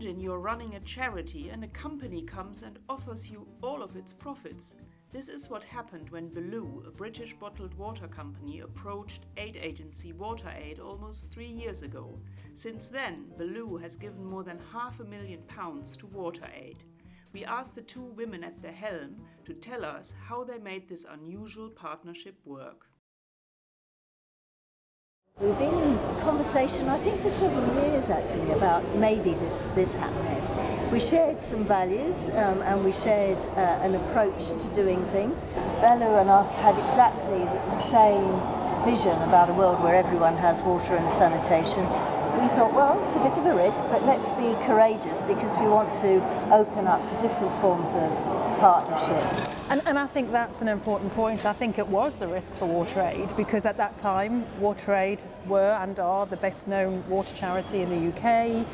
Imagine you're running a charity and a company comes and offers you all of its profits. This is what happened when Belu, a British bottled water company, approached aid agency WaterAid almost 3 years ago. Since then, Belu has given more than £500,000 to WaterAid. We asked the two women at the helm to tell us how they made this unusual partnership work. We've been in conversation, I think, for several years actually, about maybe this happening. We shared some values and we shared an approach to doing things. Belu and us had exactly the same vision about a world where everyone has water and sanitation. We thought, well, it's a bit of a risk, but let's be courageous because we want to open up to different forms of partnerships. And I think that's an important point. I think it was the risk for WaterAid because at that time, WaterAid were and are the best known water charity in the UK.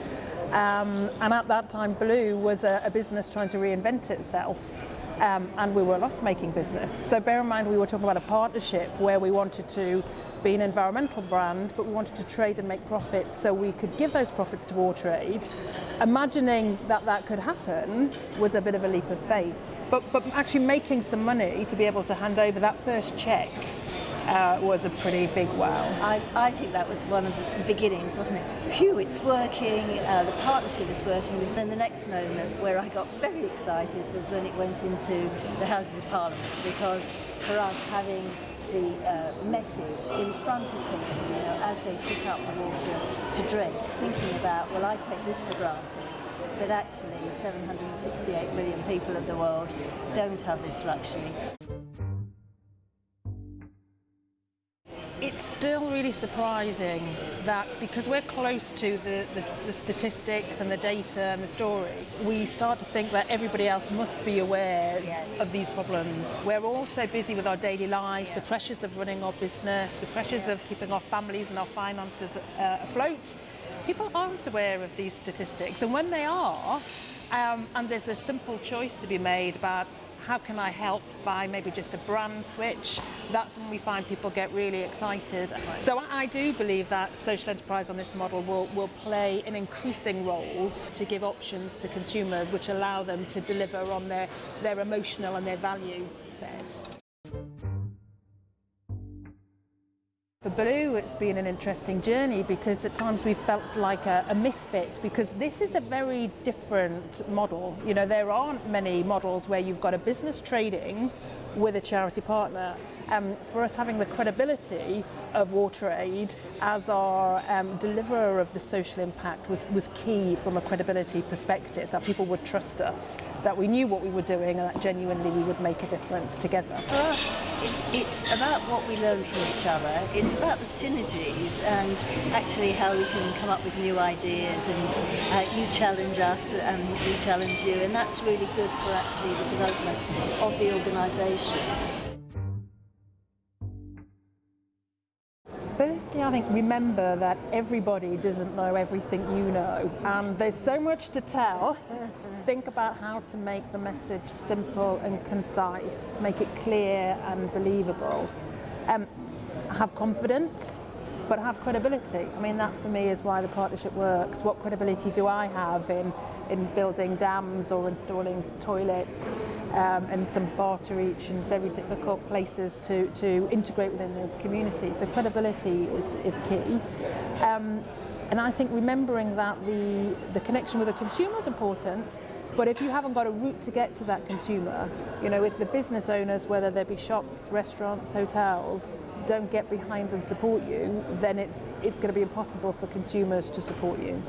And at that time, Belu was a business trying to reinvent itself. And we were a loss-making business. So bear in mind, we were talking about a partnership where we wanted to be an environmental brand, but we wanted to trade and make profits so we could give those profits to WaterAid. Imagining that could happen was a bit of a leap of faith. But actually making some money to be able to hand over that first cheque was a pretty big wow. I think that was one of the beginnings, wasn't it? Phew, it's working, the partnership is working. And then the next moment where I got very excited was when it went into the Houses of Parliament, because for us having the message in front of people, as they pick up the water to drink, thinking about, well, I take this for granted, but actually 768 million people of the world don't have this luxury. It's still really surprising that because we're close to the statistics and the data and the story, we start to think that everybody else must be aware of these problems. We're all so busy with our daily lives, the pressures of running our business, the pressures of keeping our families and our finances afloat. People aren't aware of these statistics, and when they are, and there's a simple choice to be made about how can I help by maybe just a brand switch, that's when we find people get really excited. So I do believe that social enterprise on this model will play an increasing role to give options to consumers which allow them to deliver on their emotional and their value set. For Belu, it's been an interesting journey because at times we felt like a misfit, because this is a very different model. There aren't many models where you've got a business trading with a charity partner. For us, having the credibility of WaterAid as our deliverer of the social impact was key from a credibility perspective, that people would trust us, that we knew what we were doing and that genuinely we would make a difference together. For us, it's about what we learn from each other. It's about the synergies and actually how we can come up with new ideas, and you challenge us and we challenge you, and that's really good for actually the development of the organisation. Firstly, I think remember that everybody doesn't know everything you know, and there's so much to tell. Think about how to make the message simple and concise, make it clear and believable. Have confidence, but have credibility. I mean, that for me is why the partnership works. What credibility do I have in building dams or installing toilets and some far to reach and very difficult places to integrate within those communities? So credibility is key. And I think remembering that the connection with the consumer is important, but if you haven't got a route to get to that consumer, if the business owners, whether they be shops, restaurants, hotels, don't get behind and support you, then it's going to be impossible for consumers to support you.